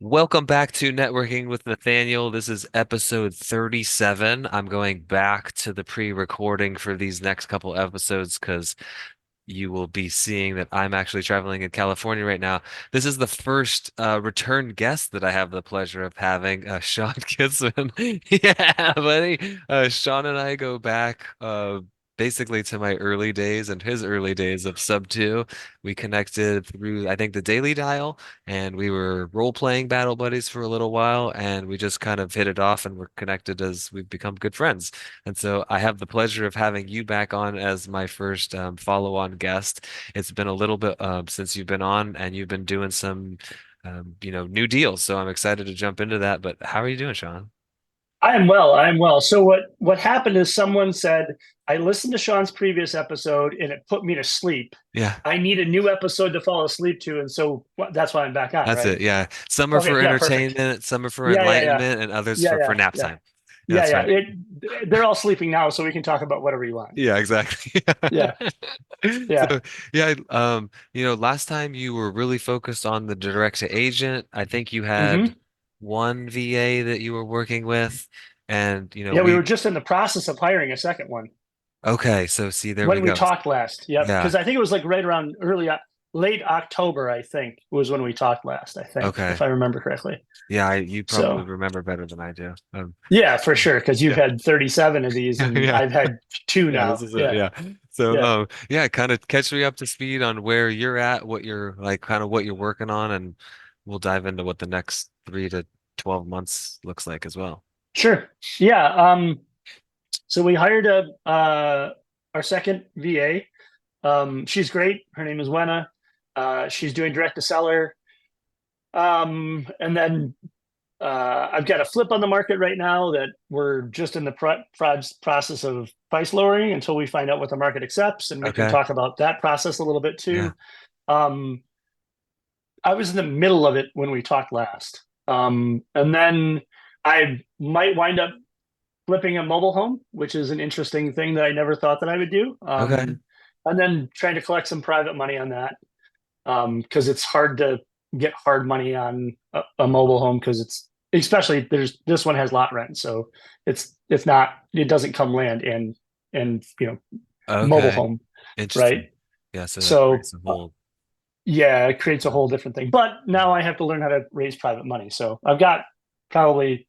Welcome back to Networking with Nathaniel. This is episode 37. I'm going back to the pre-recording for these next couple episodes because you will be seeing that I'm actually traveling in California right now. This is the first return guest that I have the pleasure of having, Shawn Kitzman. Yeah, buddy. Shawn and I go back basically to my early days and his early days of Sub 2. We connected through, I think, the Daily Dial, and we were role-playing battle buddies for a little while, and we just kind of hit it off and we're connected as we've become good friends. And so I have the pleasure of having you back on as my first follow-on guest. It's been a little bit since you've been on, and you've been doing some, new deals. So I'm excited to jump into that. But how are you doing, Shawn? I am well. I am well. So what happened is someone said, I listened to Shawn's previous episode and it put me to sleep. Yeah, I need a new episode to fall asleep to, and so that's why I'm back on, that's right? it. Yeah, some are Okay, for yeah, perfect. entertainment, some are for Yeah, yeah, yeah, enlightenment, and others yeah, for yeah, nap yeah, time. Yeah, yeah, that's yeah. right. They're all sleeping now, so we can talk about whatever you want. Yeah, exactly. Yeah, yeah. So yeah, last time you were really focused on the direct to agent. I think you had hmm one VA that you were working with, and Yeah, we were just in the process of hiring a second one okay, so see, there we when we go. talked last. Yep, Yeah, because I think it was like right around late October. I think was when we talked last. I think, okay. if I remember correctly. Yeah, you probably So. remember better than I do. Yeah, for sure. Because you've Yeah. had 37 of these, and Yeah. I've had two Yeah, now. this is it. Yeah, Yeah. So, yeah, yeah, kind of catch me up to speed on where you're at, what you're like, kind of what you're working on, and we'll dive into what the next 3 to 12 months looks like as well. sure. Yeah. So we hired a our second VA. She's great. Her name is Wenna. She's doing direct to seller. And then I've got a flip on the market right now that we're just in the process of price lowering until we find out what the market accepts, and we can Okay. talk about that process a little bit Yeah. too. Um, I was in the middle of it when we talked last. And then I might wind up flipping a mobile home, which is an interesting thing that I never thought that I would do. Okay. And then trying to collect some private money on that because it's hard to get hard money on a mobile home because it's especially there's this one has lot rent, so it's not it doesn't come land and mobile Okay. home, right? Interesting. Yeah, so that So creates a whole yeah, it creates a different. whole different thing. But now I have to learn how to raise private money. So I've got probably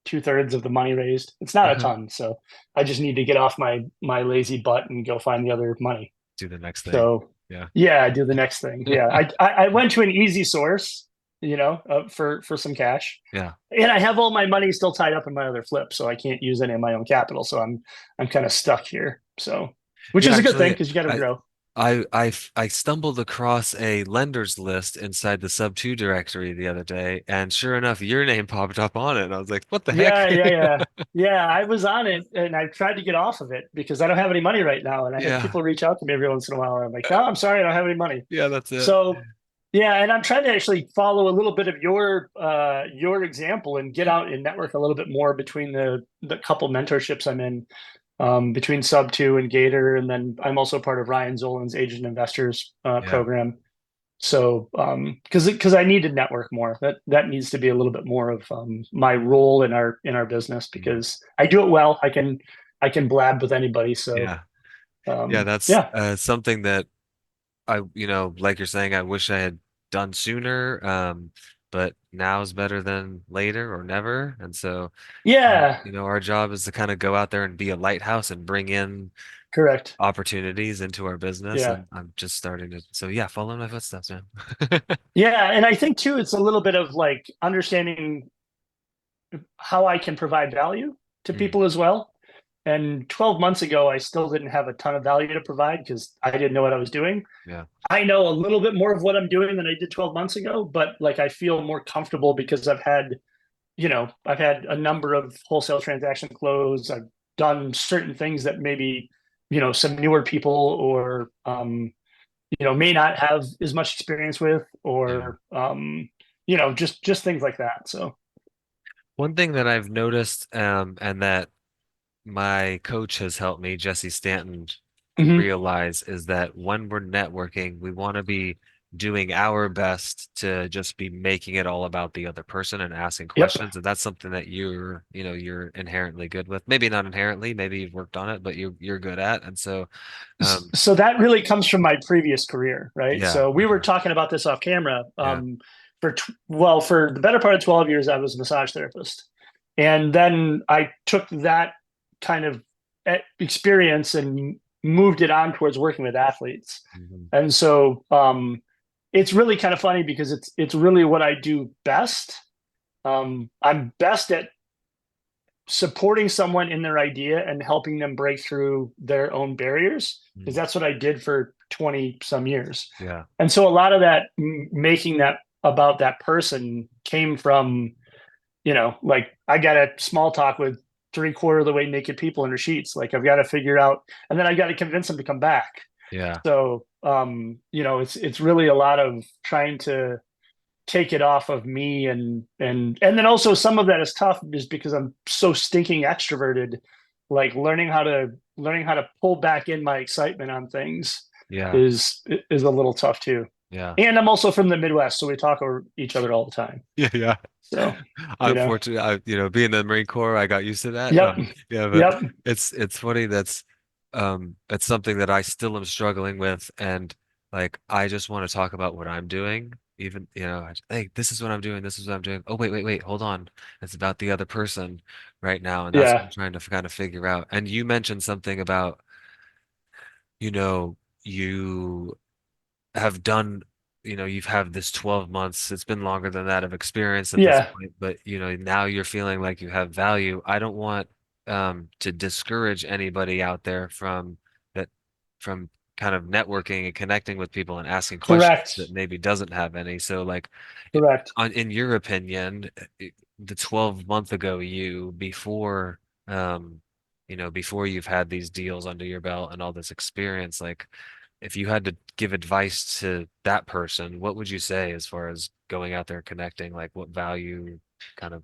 two-thirds of the money raised. It's not a Okay. ton, so I just need to get off my lazy butt and go find the other money. Do the next thing. So Yeah. yeah, do the next thing. Yeah, I went to an easy source, for some cash, Yeah. and I have all my money still tied up in my other flip, so I can't use any of my own capital. So I'm kind of stuck here. So, which Yeah, is a good thing actually, because you got to I grow. I stumbled across a lenders list inside the Sub 2 directory the other day, and sure enough, your name popped up on it, and I was like, "What the heck?" Yeah, yeah, yeah. Yeah, I was on it and I tried to get off of it because I don't have any money right now. And I have Yeah, people reach out to me every once in a while. And I'm like, no, I'm sorry, I don't have any money. yeah, that's it. So yeah, and I'm trying to actually follow a little bit of your example and get out and network a little bit more between the couple mentorships I'm in, between Sub Two and Gator, and then I'm also part of Ryan Zolan's Agent Investors Yeah, program. So, because I need to network more, that needs to be a little bit more of my role in our business mm, because I do it well. I can blab with anybody. So, yeah, yeah. That's yeah, something that like you're saying, I wish I had done sooner. But now is better than later or never, and so yeah, our job is to kind of go out there and be a lighthouse and bring in correct. opportunities into our business, Yeah, and I'm just starting to. So yeah, follow in my footsteps, man. yeah, and I think too, it's a little bit of like understanding how I can provide value to Mm, people as well. And 12 months ago, I still didn't have a ton of value to provide because I didn't know what I was doing. yeah, I know a little bit more of what I'm doing than I did 12 months ago, but like I feel more comfortable because I've had a number of wholesale transaction close. I've done certain things that maybe, some newer people or, may not have as much experience with, yeah. or, just things like that. So, One thing that I've noticed, and that my coach has helped me, Jesse Stanton, mhm. realize is that when we're networking, we want to be doing our best to just be making it all about the other person and asking Yep. questions. And that's something that you're inherently good with. Maybe not inherently, maybe you've worked on it, but you're good at. And so, um, So that really comes from my previous career, right? yeah, So we were okay, talking about this off camera. yeah, For the better part of 12 years, I was a massage therapist. And then I took that kind of experience and moved it on towards working with athletes. mhm, And so it's really kind of funny because it's really what I do best. I'm best at supporting someone in their idea and helping them break through their own barriers, because mhm, that's what I did for 20 some years. yeah, And so a lot of that making that about that person came from, like I got a small talk with three-quarter of the way naked people in their sheets. Like I've got to figure out, and then I got to convince them to come back. yeah, So, it's really a lot of trying to take it off of me, and then also some of that is tough just because I'm so stinking extroverted. Like learning how to pull back in my excitement on things yeah, is a little tough too. yeah. And I'm also from the Midwest, so we talk over each other all the time. Yeah, yeah. So, you know, Unfortunately, being in the Marine Corps, I got used to that. yep, Yeah, but yep, it's funny that's something that I still am struggling with, and like I just want to talk about what I'm doing, even hey, this is what I'm doing, this is what I'm doing. Oh, wait, hold on, it's about the other person right now, and that's what yeah, I'm trying to kind of figure out. And you mentioned something about you know you have done, you've had this 12 months, it's been longer than that of experience at this yeah, point, but now you're feeling like you have value. I don't want to discourage anybody out there that from kind of networking and connecting with people and asking questions that correct, maybe doesn't have any. So like correct. in your opinion, the 12-month ago you before you've had these deals under your belt and all this experience, like if you had to give advice to that person, what would you say as far as going out there connecting? Like what value kind of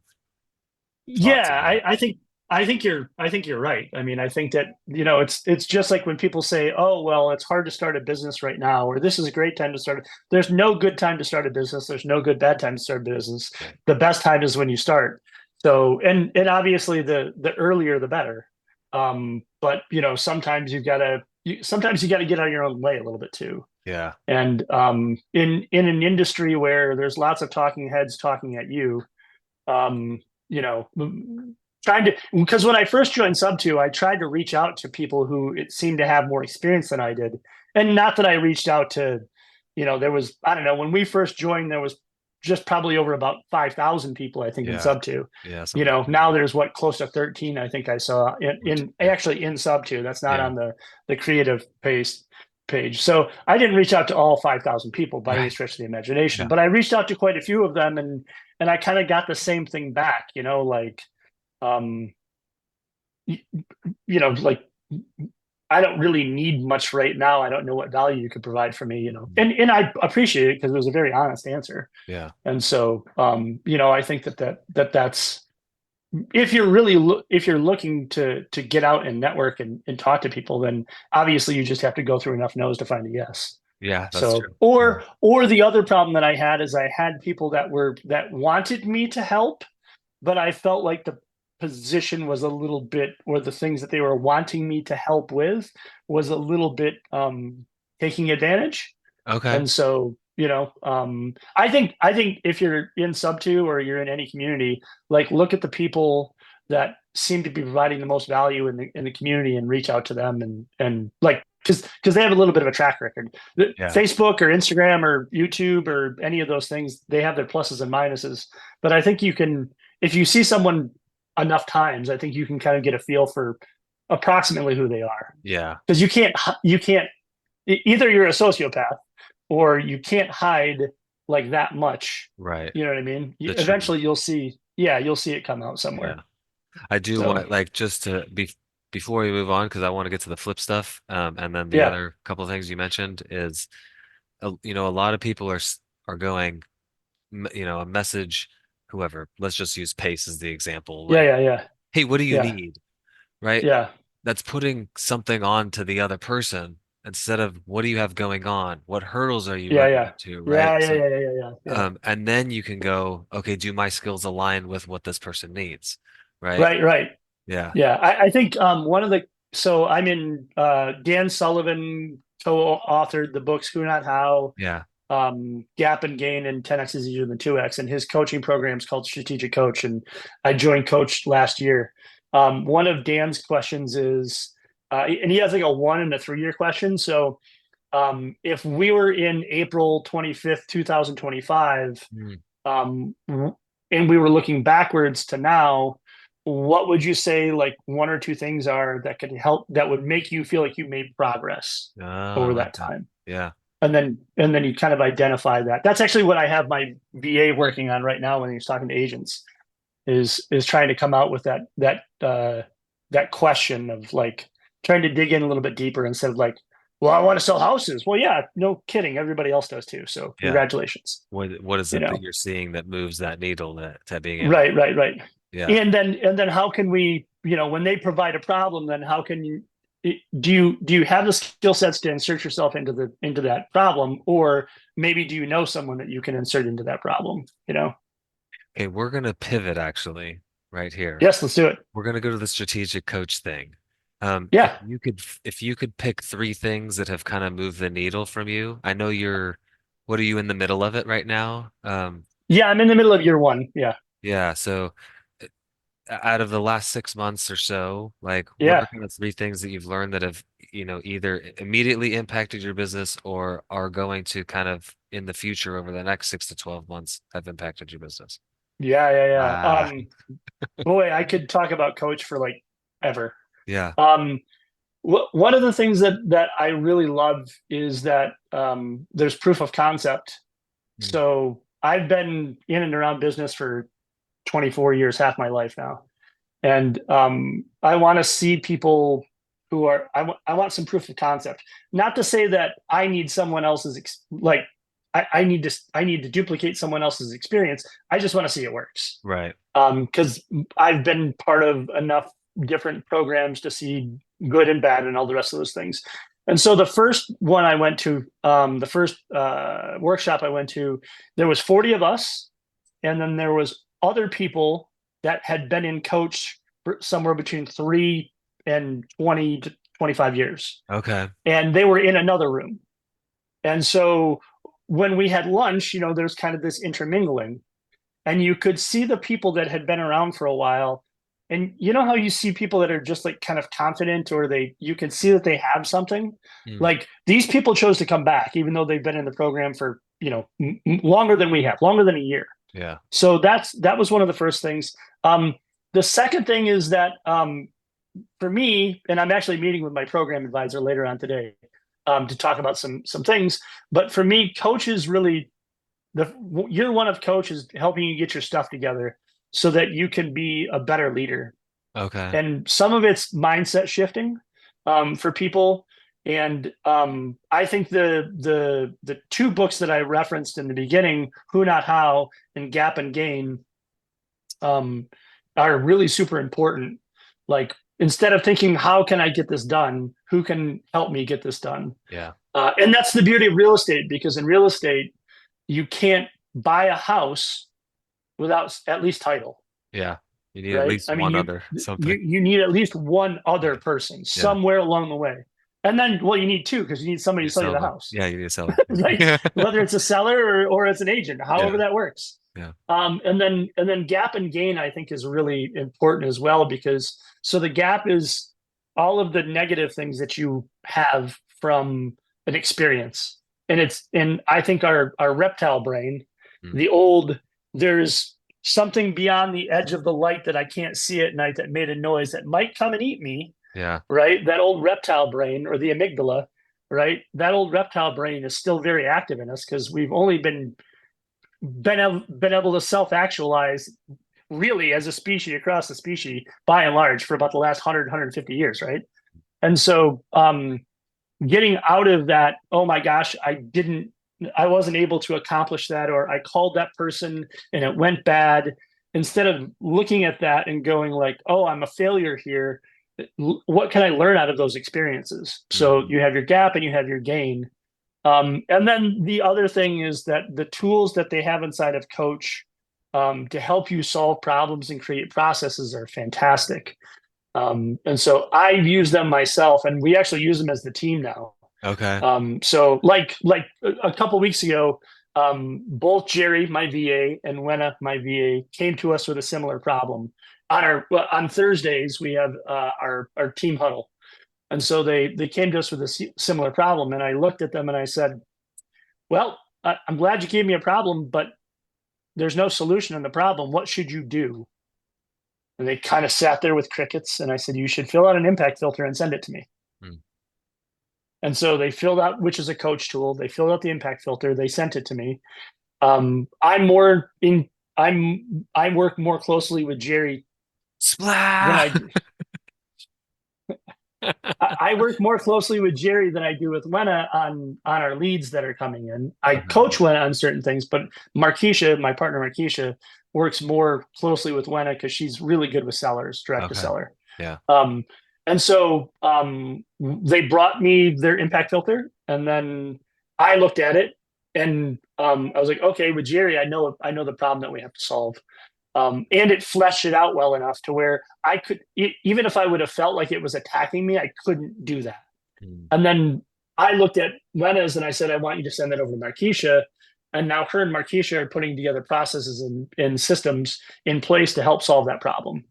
thoughts Yeah, you have? I think you're right. I mean, I think that, it's just like when people say, "Oh, well, it's hard to start a business right now," or "This is a great time to start." There's no good time to start a business. There's no good bad time to start a business. Right. The best time is when you start. So, and obviously the earlier the better. But sometimes you got to get out of your own way a little bit too. Yeah. And in an industry where there's lots of talking heads talking at you, um, you know, trying to, because when I first joined Sub2, I tried to reach out to people who it seemed to have more experience than I did. And not that I reached out to, there was, I don't know, when we first joined, there was just probably over about 5,000 people, I think, in Yeah. Sub2. Yeah. Something like Now that. there's what, close to 13, I think I saw in Yeah. actually in Sub2. That's not Yeah. on the creative page. So I didn't reach out to all 5,000 people by any Right. stretch of the imagination, Yeah. but I reached out to quite a few of them, and I kind of got the same thing back, like, um, like, I don't really need much right now. I don't know what value you could provide for me, and I appreciate it because it was a very honest answer. Yeah. And so, I think that's, if you're looking to get out and network and talk to people, then obviously you just have to go through enough no's to find a yes. Yeah. That's So, true. Yeah. or the other problem that I had is I had people that wanted me to help, but I felt like the position was a little bit, or the things that they were wanting me to help with was a little bit taking advantage. Okay. And so, I think if you're in Sub2 or you're in any community, like look at the people that seem to be providing the most value in the community and reach out to them, and like, because they have a little bit of a track record. Yeah. Facebook or Instagram or YouTube or any of those things, they have their pluses and minuses. But I think you can, if you see someone enough times, I think you can kind of get a feel for approximately who they are. Yeah. Because you can't either you're a sociopath or you can't hide like that much. Right. You know what I mean? The truth. Eventually you'll see, yeah, you'll see it come out Yeah. somewhere. I do So, want like just to be before we move on, because I want to get to the flip stuff. And then the yeah, other couple of things you mentioned is, a lot of people are going, a message, whoever, let's just use Pace as the example. yeah, Like, yeah, yeah, hey, what do you yeah, need? Right? yeah, That's putting something on to the other person. instead of what do you have going on? What hurdles are you Yeah, running yeah. into, right? Yeah, yeah, So, yeah, yeah, yeah, yeah. and then you can go, okay, do my skills align with what this person needs, right? Right, right. Yeah, Yeah. I think one of the so I'm in Dan Sullivan co-authored the books Who Not How, yeah. Gap and Gain, and 10x is easier than 2x, and his coaching program is called Strategic Coach, and I joined Coach last year. One of Dan's questions is and he has like a 1 and a 3 year question. So if we were in April 25th, 2025, Mm. um, and we were looking backwards to now, what would you say like 1 or 2 things are that could help that would make you feel like you made progress Oh, I over like that that. time? Yeah. And then you kind of identify that. That's actually what I have my VA working on right now when he's talking to agents is trying to come out with that question of like trying to dig in a little bit deeper instead of like, well, I want to sell houses. Well, yeah, no kidding. Everybody else does too. So Yeah. congratulations. What is You it that know, you're seeing that moves that needle to being able? right, right, right. Yeah. And then how can we, when they provide a problem, then how can you do you have the skill sets to insert yourself into that problem, or maybe do you know someone that you can insert into that problem? Okay, we're gonna pivot actually right here. Yes, let's do it. We're gonna go to the strategic coach thing. Yeah, If you could pick three things that have kind of moved the needle from you, I know what are you in the middle of it right now? yeah. I'm in the middle of year one. Yeah, Yeah, so out of the last 6 months or so, like what yeah. are kind of three things that you've learned that have, either immediately impacted your business or are going to kind of in the future over the next 6 to 12 months have impacted your business? Yeah, yeah, yeah. Ah, Boy, I could talk about coach for like ever. yeah. Um, one of the things that I really love is that there's proof of concept. Mm, So I've been in and around business for 24 years, half my life now, and I want to see people who are. I want some proof of concept. Not to say that I need someone else's like I need to duplicate someone else's experience. I just want to see it works. right. Because I've been part of enough different programs to see good and bad and all the rest of those things. And so the first one I went to, the first workshop I went to, there was 40 of us, and then there was other people that had been in coach for somewhere between 3 and 20 to 25 years, Okay. and they were in another room. And so when we had lunch, there's kind of this intermingling, and you could see the people that had been around for a while, and you know how you see people that are just like kind of confident, or you can see that they have something. Mm, Like these people chose to come back even though they've been in the program for longer than we have, longer than a year. yeah. So that was one of the first things. The second thing is that for me, and I'm actually meeting with my program advisor later on today to talk about some things, but for me, coaches really the year one of coach is helping you get your stuff together so that you can be a better leader. Okay. And some of it's mindset shifting for people. And I think the two books that I referenced in the beginning, Who Not How and Gap and Gain, um, are really super important. Like instead of thinking, how can I get this done? Who can help me get this done? Yeah. And that's the beauty of real estate, because in real estate, you can't buy a house without at least title, Yeah. You need at right? least I mean, one you other you something. you need at least one Yeah. other person Yeah. somewhere along the way, and then well, you need two because you need somebody You to sell you the seller. house, Yeah, you need a seller. right? Yeah. Whether it's a seller or it's an agent, however Yeah. that works. Yeah. And then gap and gain, I think, is really important as well, because so the gap is all of the negative things that you have from an experience, and I think our reptile brain, Mm, the old there's something beyond the edge of the light that I can't see at night that made a noise that might come and eat me, yeah. right? That old reptile brain, or the amygdala, right? That old reptile brain is still very active in us because we've only been able to self actualize really as a species across the species by and large for about the last 150 years, right? And so getting out of that, oh my gosh, I wasn't able to accomplish that, or I called that person and it went bad, instead of looking at that and going like, oh, I'm a failure here, what can I learn out of those experiences? So Hmm. you have your gap and you have your gain. And then the other thing is that the tools that they have inside of Coach to help you solve problems and create processes are fantastic. And so I've used them myself, and we actually use them as the team now. Okay. So like a couple weeks ago, both Jerry, my VA, and Wenna, my VA, came to us with a similar problem. On Thursdays, we have our team huddle, and so they came to us with a similar problem. And I looked at them and I said, "Well, I'm glad you gave me a problem, but there's no solution in the problem. What should you do?" And they kind of sat there with crickets. And I said, "You should fill out an impact filter and send it to me." Hmm. And so they filled out, which is a coach tool. They filled out the impact filter. They sent it to me. I'm more in. I work more closely with Jerry than Splat. I. I work more closely with Jerry than I do with Wenna on our leads that are coming in. I Okay. coach Wenna on certain things, but Markeisha, my partner Markeisha, works more closely with Wenna because she's really good with sellers, direct to Okay. seller. Yeah. Um, and so they brought me their impact filter, and then I looked at it, and I was like, okay, with Jerry, I know the problem that we have to solve. And it fleshed it out well enough to where I could, even if I would have felt like it was attacking me, I couldn't do that. Hmm. And then I looked at Lena's and I said, I want you to send that over to Markeisha. And now her and Markeisha are putting together processes and systems in place to help solve that problem.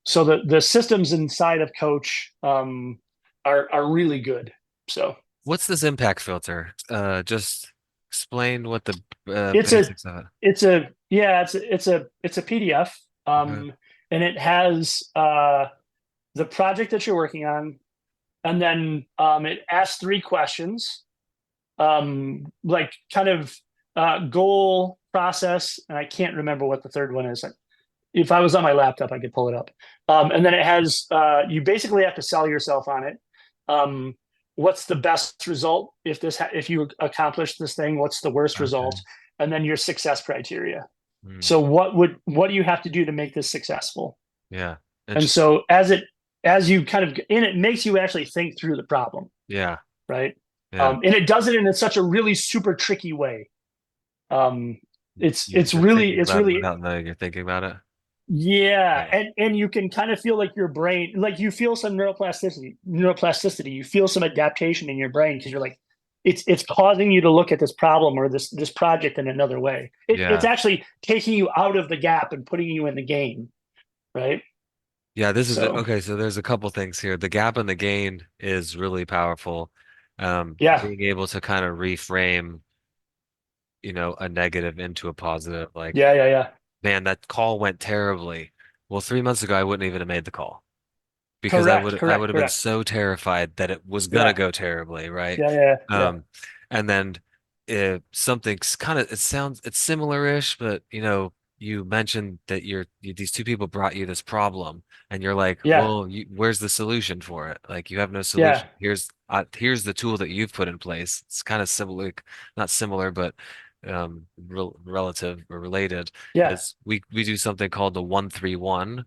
So the systems inside of Coach are really good. So What's this impact filter? Just explain what the it's a basics of it. it's a PDF, Okay. and it has the project that you're working on, and then it asks three questions, like kind of goal, process, and I can't remember what the third one is. If I was on my laptop, I could pull it up. And then it has you basically have to sell yourself on it. Um, what's the best result if you accomplish this thing? What's the worst Okay. result? And then your success criteria. Hmm. So what do you have to do to make this successful? Yeah. And Interesting. so as you kind of and it makes you actually think through the problem, Yeah. right? Yeah. And it does it in such a really super tricky way. Um, it's You're it's really thinking it's about it really without knowing you're thinking about it. yeah, Yeah. and you can kind of feel like your brain, like you feel some neuroplasticity. You feel some adaptation in your brain because you're like, it's causing you to look at this problem or this project in another way. It's Yeah. actually taking you out of the gap and putting you in the game, right? Yeah, this is So okay. So there's a couple things here. The gap and the gain is really powerful. yeah, Being able to kind of reframe, a negative into a positive. Like, yeah. man, that call went terribly. Well, 3 months ago, I wouldn't even have made the call because I Correct, would I would correct, have been correct. so terrified that it was gonna Yeah, go terribly, right? yeah. Um, and then something's kind of it's similar-ish, but you mentioned that these two people brought you this problem, and you're like, Yeah, well, where's the solution for it? Like, you have no yeah, solution. Here's the tool that you've put in place. It's kind of similar, not similar, but relative or related. yeah. Is we do something called the 1-3-1.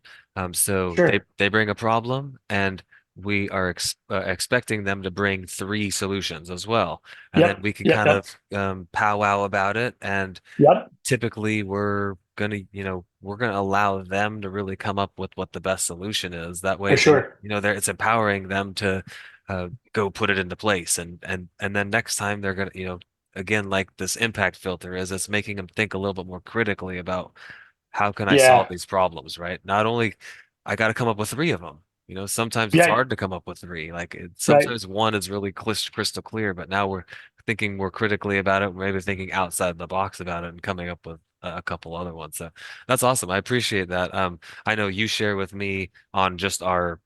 So they Sure. they bring a problem, and we are expecting them to bring three solutions as well, and then Yep, we can yep, kind yep, of powwow about it. And yep. typically, we're gonna allow them to really come up with what the best solution is. That For way, sure. it's empowering them to go put it into place, and then next time they're gonna, again, like this impact filter is, it's making them think a little bit more critically about how can I solve Yeah, these problems, right? Not only I got to come up with three of them. Sometimes it's yeah, hard to come up with three. Like, right. sometimes one is really crystal clear, but now we're thinking more critically about it, maybe thinking outside the box about it and coming up with a couple other ones. So that's awesome. I appreciate that. I know you share with me on just our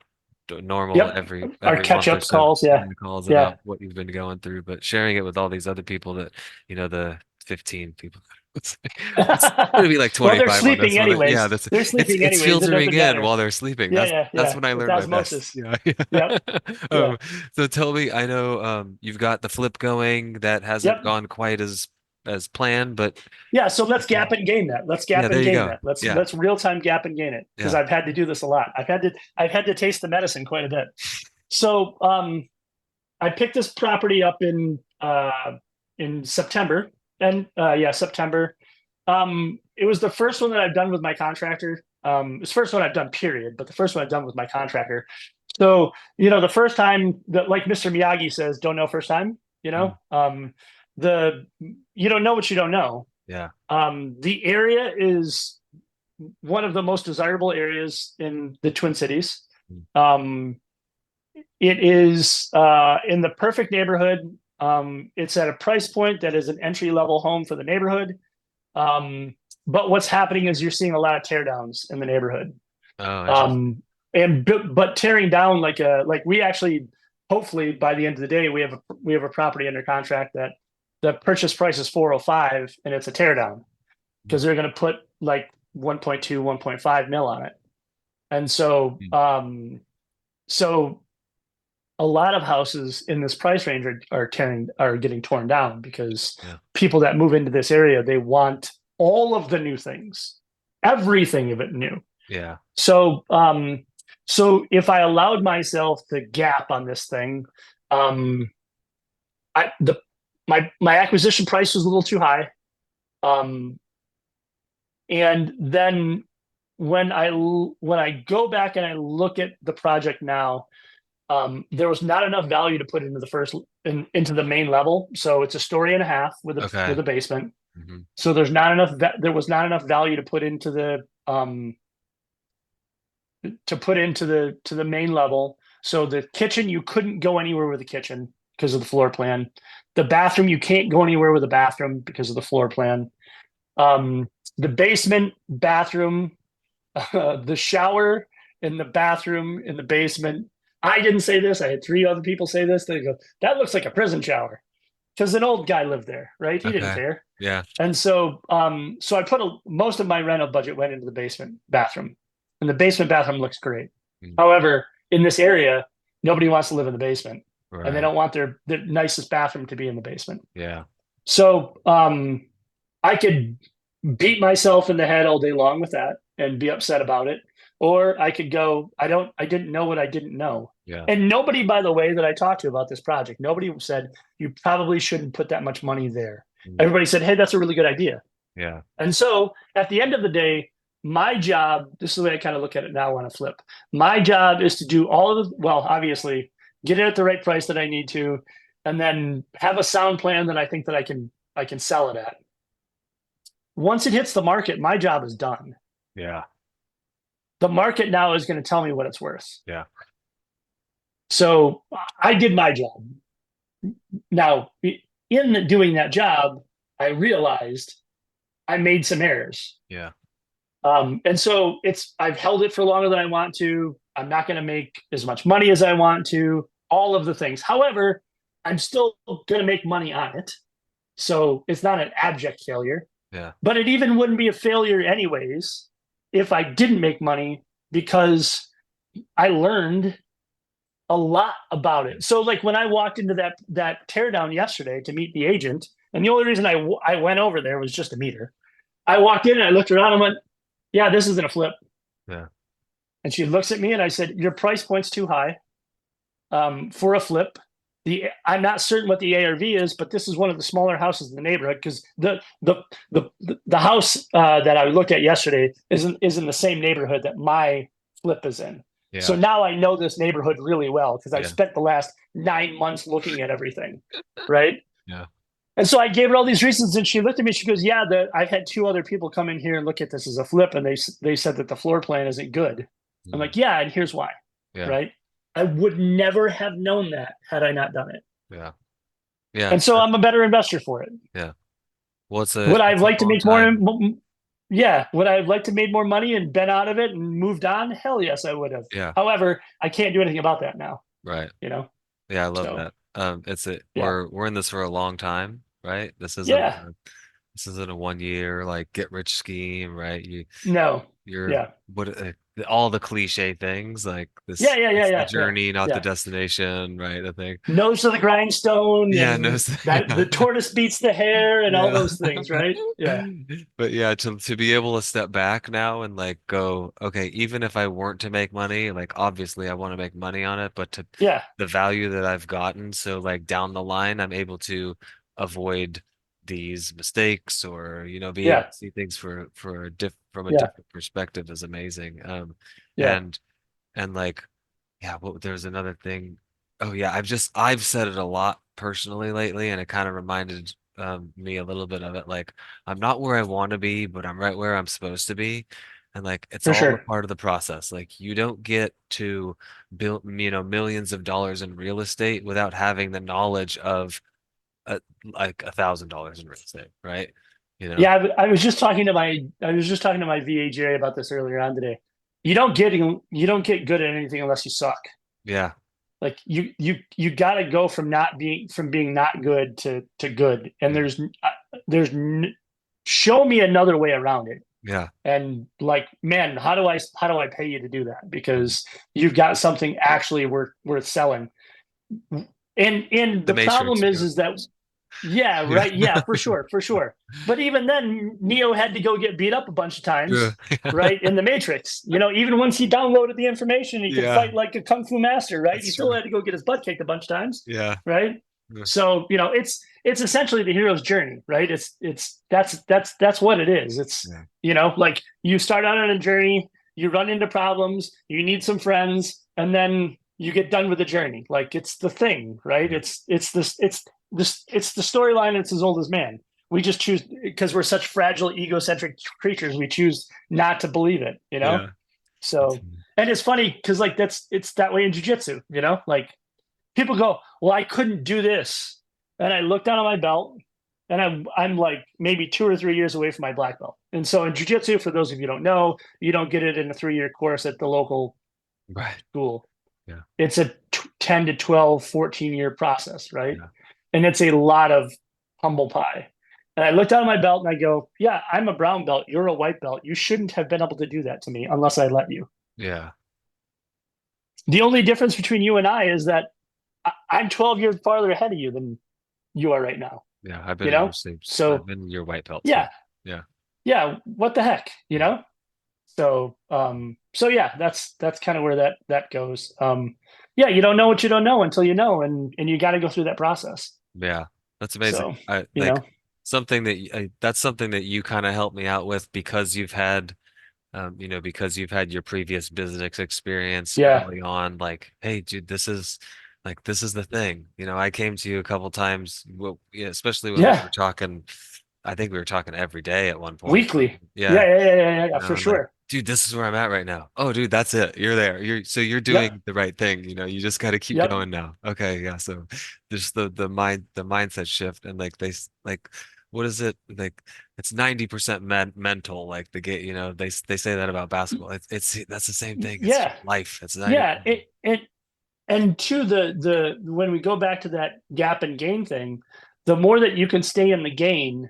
normal Yep. Our every catch month or up so calls. Yeah, calls yeah. about what you've been going through, but sharing it with all these other people that, the 15 people. It's gonna be like Well, they're 25 on this sleeping one. Yeah, anyways. that's They're it's sleeping it's anyways. It filtering doesn't in matter. while they're sleeping. Yeah, That's yeah. when I It's learned my best. osmosis. Yeah. Yep, Um, yeah, so tell me, I know you've got the flip going that hasn't yep, gone quite as as planned, but Yeah, so let's gap and gain that. Let's yeah, gap there and you gain go. that. Let's Yeah, let's real time gap and gain it because yeah. I've had to do this a lot. I've had to taste the medicine quite a bit. So I picked this property up in September, and yeah, September. It was the first one that I've done with my contractor. It's the first one I've done, period, but the first one I've done with my contractor. So, the first time that, like Mr. Miyagi says, don't know first time, Mm, the you don't know what you don't know. yeah. The area is one of the most desirable areas in the Twin Cities. Mm, Um, it is in the perfect neighborhood. It's at a price point that is an entry level home for the neighborhood. Um, but what's happening is you're seeing a lot of teardowns in the neighborhood. Oh, interesting. And but tearing down like we actually, hopefully by the end of the day we have a property under contract that the purchase price is 405 and it's a teardown because they're going to put like 1.2 1.5 mil on it. And so Mm, so a lot of houses in this price range are getting torn down because yeah, people that move into this area, they want all of the new things, everything of it new. yeah. So if I allowed myself the gap on this thing, um I the my acquisition price was a little too high. Um and then when I go back and I look at the project now, there was not enough value to put into into the main level. So it's a story and a half with a Okay. with a basement. Hmm. So there was not enough value to put into the main level. So the kitchen, you couldn't go anywhere with the kitchen because of the floor plan. The bathroom, you can't go anywhere with the bathroom because of the floor plan. Um, the basement bathroom, the shower in the bathroom in the basement. I didn't say this. I had three other people say this. They go, "That looks like a prison shower," because an old guy lived there, right? He didn't Okay. care. Yeah. And so I put most of my rental budget went into the basement bathroom, and the basement bathroom looks great. Mm, However, in this area, nobody wants to live in the basement, and they right. don't want their nicest bathroom to be in the basement. Yeah. So I could beat myself in the head all day long with that and be upset about it, or I could go, I didn't know what I didn't know. Yeah. And nobody, by the way, that I talked to about this project, nobody said you probably shouldn't put that much money there. Mm, Everybody said, hey, that's a really good idea. yeah. And so at the end of the day, my job, this is the way I kind of look at it now on a flip. My job is to do all of the, well, obviously, get it at the right price that I need to, and then have a sound plan that I think that I can sell it at. Once it hits the market, my job is done. Yeah. The market now is going to tell me what it's worth. Yeah. So I did my job. Now, in doing that job, I realized I made some errors. Yeah. And so I've held it for longer than I want to. I'm not going to make as much money as I want to, all of the things. However, I'm still going to make money on it. So it's not an abject failure, Yeah. but it even wouldn't be a failure anyways if I didn't make money because I learned a lot about it. So like when I walked into that teardown yesterday to meet the agent, and the only reason I went over there was just to meet her. I walked in and I looked around and went, yeah, this isn't a flip. Yeah. And she looks at me and I said, your price point's too high for a flip. I'm not certain what the ARV is, but this is one of the smaller houses in the neighborhood because the house that I looked at yesterday is in the same neighborhood that my flip is in. So Yeah. now I know this neighborhood really well because I've Yeah. spent the last 9 months looking at everything, right? Yeah. And so I gave her all these reasons, and she looked at me. She goes, "Yeah, I've had two other people come in here and look at this as a flip, and they said that the floor plan isn't good." I'm Mm, like, "Yeah, and here's why." yeah. Right? I would never have known that had I not done it. Yeah. Yeah. And so I'm a better investor for it. Yeah. Well, Would I have it's a liked to long make more? time. Yeah. Would I have liked to made more money and been out of it and moved on? Hell yes, I would have. Yeah. However, I can't do anything about that now. Right. You know. Yeah, I love So that. yeah, We're in this for a long time, right? yeah. This isn't a 1 year like get rich scheme, right? No. You're Yeah. what all the cliche things like Yeah, this. yeah, yeah, It's the yeah, yeah, journey, not the yeah. destination, right? I think. Nose to the grindstone, Yeah, no, and that yeah, the tortoise beats the hare, and all yeah. those things, right? Yeah, But yeah, to be able to step back now and like go, okay, even if I weren't to make money, like obviously I want to make money on it, but to yeah, the value that I've gotten, so like down the line, I'm able to avoid these mistakes or, be able yeah, to see things for a from a yeah, different perspective is amazing. yeah, And and like yeah, there's another thing. Oh yeah, I've said it a lot personally lately, and it kind of reminded me a little bit of it. Like I'm not where I want to be, but I'm right where I'm supposed to be, and like it's for all a sure. part of the process. Like you don't get to build, millions of dollars in real estate without having the knowledge of like $1,000 in real estate, right? You know? Yeah, I was just talking to my VAJ about this earlier on today. You don't get good at anything unless you suck. Yeah, Like you got to go from being not good to good, and yeah, there's show me another way around it. yeah, And like, man, how do I pay you to do that? yeah. Because you've got something actually worth selling. And The the Matrix, problem is that yeah, Yeah, right, yeah, for sure, for sure. But even then, Neo had to go get beat up a bunch of yeah, times, right? In the Matrix, even once he downloaded the information, he could yeah. fight like a kung fu master, right? He That's true. still had to go get his butt kicked a bunch of times, Yeah, right? yeah, So it's essentially the hero's journey, right? That's what it is. It's yeah, like you start out on a journey, you run into problems, you need some friends, and then you get done with the journey. Like it's the thing, right? yeah. It's the storyline. It's as old as man. We just choose because we're such fragile, egocentric creatures. We choose not to believe it. Yeah. So, and it's funny because like it's that way in jujitsu. Like people go, well, I couldn't do this. And I look down at my belt and I'm like maybe 2 or 3 years away from my black belt. And so in jujitsu, for those of you who don't know, you don't get it in a 3 year course at the local Right. school. Yeah. It's a 10 to 12, 14-year process, right? Yeah. And it's a lot of humble pie. And I look down at my belt and I go, yeah, I'm a brown belt. You're a white belt. You shouldn't have been able to do that to me unless I let you. Yeah. The only difference between you and I is that I'm 12 years farther ahead of you than you are right now, Yeah. I've been you in your know? sleeps. I've So been in your white belt too. yeah, Yeah. yeah, what the heck, Yeah. So yeah, that's kind of where that goes. Yeah, you don't know what you don't know until you know, and you got to go through that process. Yeah. That's amazing. So, I you like know, something that's something that you kind of helped me out with because because you've had your previous business experience yeah, early on, like, hey, dude, this is the thing. I came to you a couple times, well, yeah, especially when we yeah, were talking, I think we were talking every day at one point. weekly, Yeah. yeah, yeah, yeah, yeah, yeah, for And like, sure. dude, this is where I'm at right now. Oh, dude, that's it. You're there. You're Yep, doing the right thing. You just got to keep yep, going now. Okay, yeah. So just the mindset shift and like like what is it? Like it's 90% mental like the game, they say that about basketball. It's that's the same thing. It's just yeah, life. It's 90. yeah. And to the when we go back to that gap and gain thing, the more that you can stay in the gain,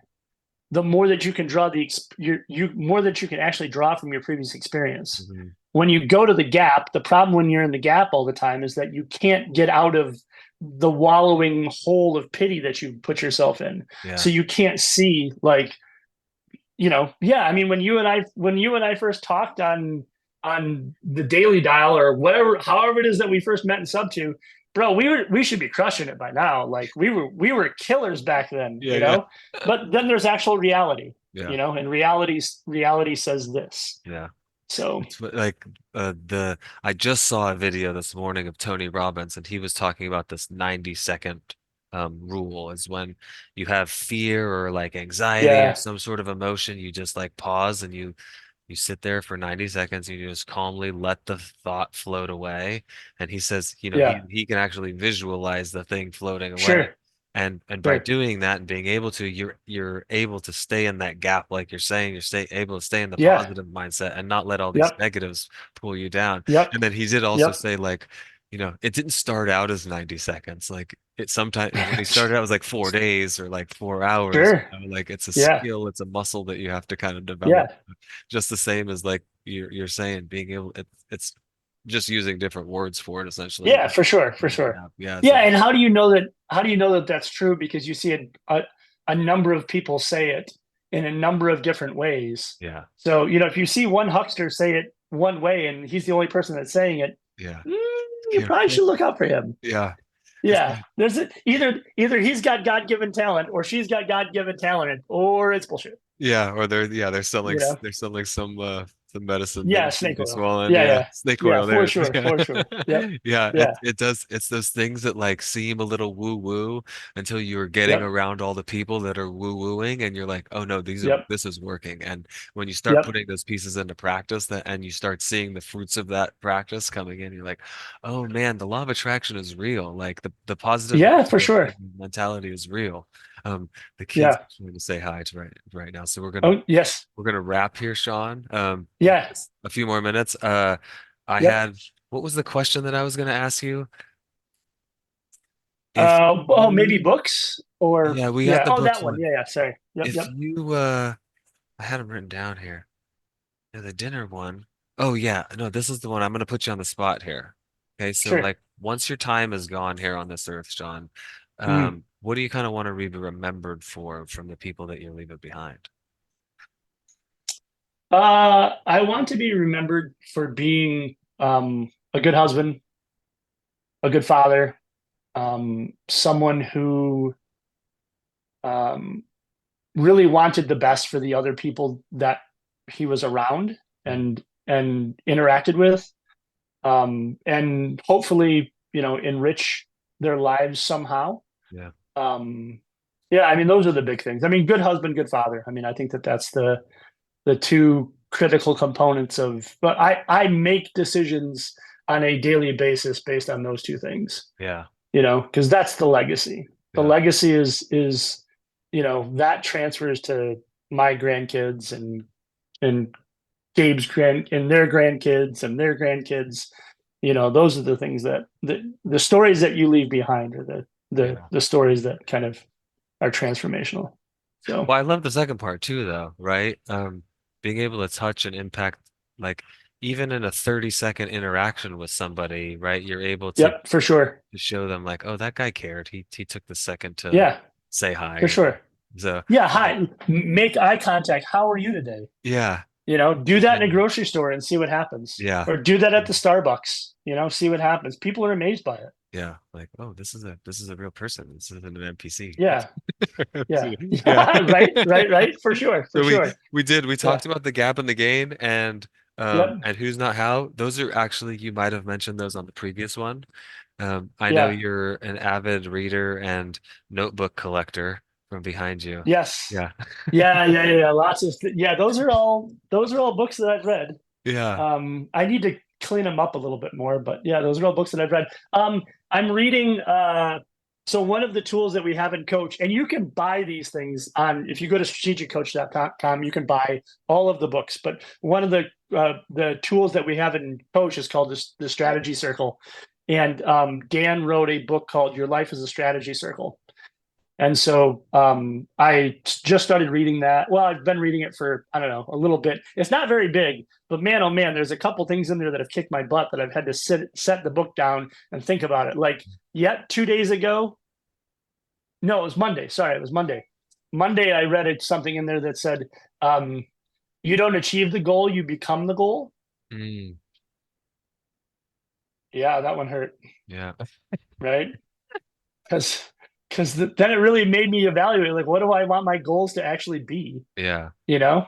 the more that you can draw you more that you can actually draw from your previous experience. Mhm. When you go to the gap, the problem when you're in the gap all the time is that you can't get out of the wallowing hole of pity that you put yourself in. Yeah. So you can't see like, yeah, I mean when you and I first talked on the daily dial or whatever, however it is that we first met in sub two, bro, we should be crushing it by now. Like we were killers back then, Yeah, yeah. But then there's actual reality, Yeah. and reality says this. Yeah. So Like the I just saw a video this morning of Tony Robbins and he was talking about this 90-second rule is when you have fear or like anxiety or yeah, some sort of emotion, you just like pause and you sit there for 90 seconds and you just calmly let the thought float away. And he says, yeah, he can actually visualize the thing floating away. sure, And by sure, doing that and being able to, you're able to stay in that gap, like you're saying, able to stay in the yeah, positive mindset and not let all these yep, negatives pull you down. yep, And then he did also yep, say like it didn't start out as 90 seconds. Like it sometimes when he started out it was like 4 days or like 4 hours. Sure. Like it's a Yeah. skill, it's a muscle that you have to kind of develop. Yeah. Just the same as like you're saying, being able it's just using different words for it essentially. Yeah, for sure, for sure. Yeah, yeah, Yeah, so and how do you know that? How do you know that that's true? Because you see a number of people say it in a number of different ways. yeah, So if you see one huckster say it one way and he's the only person that's saying it, yeah. mm, you probably Careful. should look out for him. Yeah. Yeah, either he's got God given talent or she's got God given talent, or it's bullshit. Yeah, or they're selling You know? some medicine that Yeah, you can snake be oil. swallowing. Yeah, Yeah, yeah, snake yeah, oil. There for it is. sure, Yeah, for sure. Yep. yeah. Yeah. It does. It's those things that like seem a little woo woo until you're getting Yep. around all the people that are woo wooing, and you're like, oh no, Yep. this is working. And when you start Yep. putting those pieces into practice, and you start seeing the fruits of that practice coming in, you're like, oh man, the law of attraction is real. Like the positive Yeah, for sure. mentality is real. Um, the kids Yeah. are trying to say hi to right now, so Oh, yes. we're gonna wrap here, Sean. Yeah. Just a few more minutes. I Yep. had what was the question that I was gonna ask you? If Oh, maybe you, books or yeah, we got yeah. the Oh, books that one. one. Yeah, yeah. Sorry. Yep. If Yep. you, I had them written down here. Yeah, the dinner one. Oh yeah, no, this is the one. I'm gonna put you on the spot here. Okay, so Sure. like once your time is gone here on this earth, Sean, Mm. what do you kind of want to be remembered for from the people that you're leaving behind? I want to be remembered for being a good husband, a good father, someone who um, really wanted the best for the other people that he was around Mm, and interacted with, and hopefully, enrich their lives somehow. yeah, Um, yeah, I mean, those are the big things. I mean, good husband, good father. I mean, I think that that's the two critical components of. But I make decisions on a daily basis based on those two things. yeah, Because that's the legacy. The yeah, legacy is that transfers to my grandkids and Gabe's and their grandkids and their grandkids. Those are the things that the stories that you leave behind are the yeah. the stories that kind of are transformational. So, Well, I love the second part too, though, right? Being able to touch and impact, like even in a 30-second interaction with somebody, right? You're able yep, for sure. to show them like, oh, that guy cared. He took the second to Yeah, say hi. for sure. So, Yeah, hi. Make eye contact. How are you today? yeah, Do that in a yeah, grocery store and see what happens. yeah, Or do that at the Starbucks, see what happens. People are amazed by it. yeah. Like, oh, this is a real person. This isn't an NPC. Yeah. Yeah. Yeah. Yeah. Right. Right. Right. For sure. For So sure. we Yeah. talked about the gap and the gain Yep. and who's not how. Those are actually you might have mentioned those on the previous one. I know Yeah. you're an avid reader and notebook collector from behind you. Yes. Yeah. Yeah. Yeah. Yeah. Yeah. Yeah. Those are all books that I've read. Yeah. I need to clean them up a little bit more, but yeah, those are all books that I've read. I'm reading. So one of the tools that we have in Coach, and you can buy these things on if you go to strategiccoach.com, you can buy all of the books. But one of the tools that we have in Coach is called the Strategy Circle, and Dan wrote a book called Your Life is a Strategy Circle. And so I just started reading that. Well, I've been reading it for, I don't know, a little bit. It's not very big, but man, oh man, there's a couple things in there that have kicked my butt that I've had to set the book down and think about it. Like, yet 2 days ago, no, it was Monday. Sorry, it was Monday. Monday, I read something in there that said, um, you don't achieve the goal, you become the goal. Mm, Yeah, that one hurt, yeah. right? Because then it really made me evaluate, like, what do I want my goals to actually be? Yeah. you know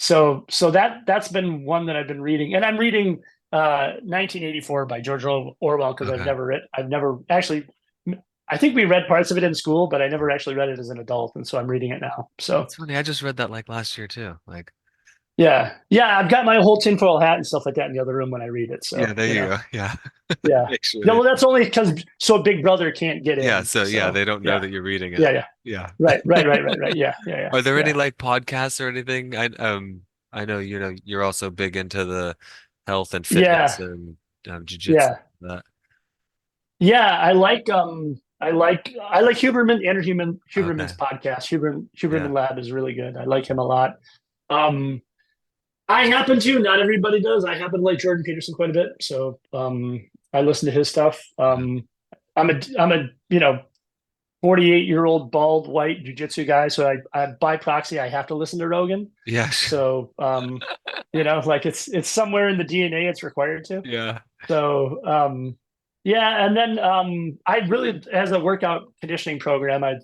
so that's been one that I've been reading, and I'm reading 1984 by George Orwell, because Okay. I've never actually, I think we read parts of it in school, but I never actually read it as an adult, and so I'm reading it now. So It's funny. I just read that like last year too. Like, yeah, I've got my whole tinfoil hat and stuff like that in the other room when I read it, yeah, so there you go. Yeah. yeah. Make sure No, that well, that's only because so Big Brother can't get yeah, in, so yeah, so they don't know yeah. that you're reading it. Yeah, yeah. Yeah. Right. Yeah, yeah, yeah, Are there any yeah. like podcasts or anything? I know you're also big into the health and fitness Yeah, and jiu-jitsu yeah. that. Yeah, I like Huberman, Okay. Huberman's podcast. Yeah. Huberman Lab is really good. I like him a lot. Um, I happen to, not everybody does. I happen to like Jordan Peterson quite a bit. So I listen to his stuff. Yeah. I'm a 48-year-old bald white jujitsu guy, so I by proxy I have to listen to Rogan. Yeah. So like it's somewhere in the DNA it's required to. Yeah. So yeah, and then I really, as a workout conditioning program, I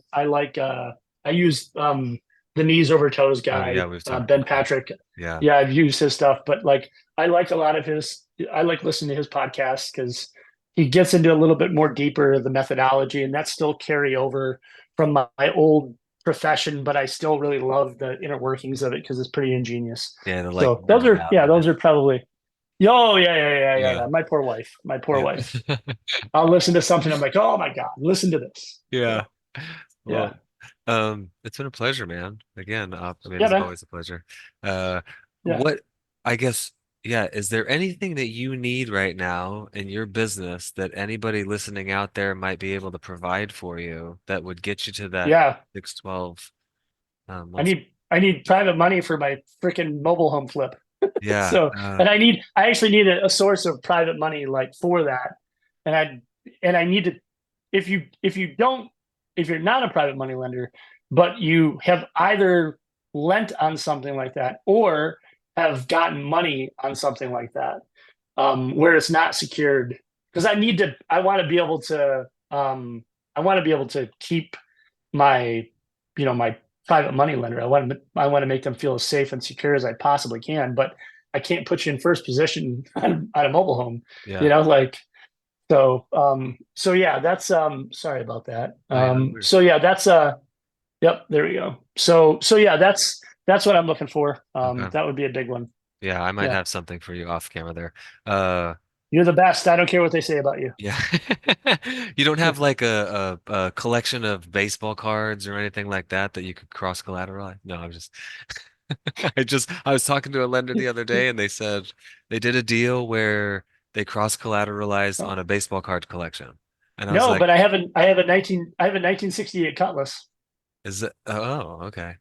use the knees over toes Oh yeah, guy, we've talked Ben about that. Patrick. Yeah. Yeah, I've used his stuff, but like I like a lot of his. I like listening to his podcast because he gets into a little bit more deeper the methodology, and that's still carry over from my old profession, but I still really love the inner workings of it because it's pretty ingenious. Yeah, to like So those nerd are, out yeah, on those it. are probably. Oh yeah, yeah, yeah, yeah, Yeah. yeah. My poor wife. My poor Yeah. wife. I'll listen to something. I'm like, oh my God, listen to this. Yeah. So Well, yeah, it's been a pleasure, man. Again, I mean, yeah, it's man. always a pleasure. Uh, Yeah, what I guess, yeah, is there anything that you need right now in your business that anybody listening out there might be able to provide for you that would get you to that yeah. 612 I months? need private money for my freaking mobile home flip. Yeah. So, and I actually need a source of private money like for that. And I need to, if you're not a private money lender, but you have either lent on something like that or have gotten money on something like that, where it's not secured, because I want to be able to keep my, my private money lender. I want to make them feel as safe and secure as I possibly can, but I can't put you in first position on a mobile home, Yeah. like so yeah, that's sorry about that. Oh, yeah, no worries. So yeah, that's yep, there we go. So yeah, that's what I'm looking for. Okay. That would be a big one. Yeah, I might Yeah. have something for you off camera there. Uh, You're the best. I don't care what they say about you. yeah. You don't have like a collection of baseball cards or anything like that that you could cross collateralize? No, I'm just I was talking to a lender the other day and they said they did a deal where they cross collateralized on Oh. a baseball card collection. And I was No, like, but I have a 1968 Cutlass. is it oh, okay.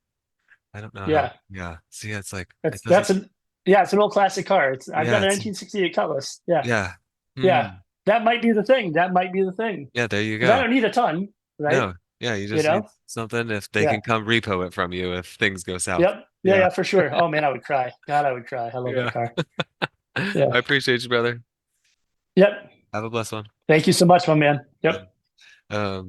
I don't know how. Yeah. Yeah. See, it's like it That's doesn't that's an yeah, it's an old classic car. I've yeah, got a it's 1968 Cutlass. Yeah. yeah. Yeah. Hmm. That might be the thing. That might be the thing. Yeah, there you Because I go. don't need a ton, right? No. Yeah, you You just need know? something if they can Yeah. come repo it from you if things go south. Yep. Yeah, Yeah. yeah, for sure. Oh man, I would cry. God, I would cry. I love that Yeah. car. I Yeah. appreciate you, brother. Yep. Have a blessed one. Thank you so much, my man. Yeah. Yep.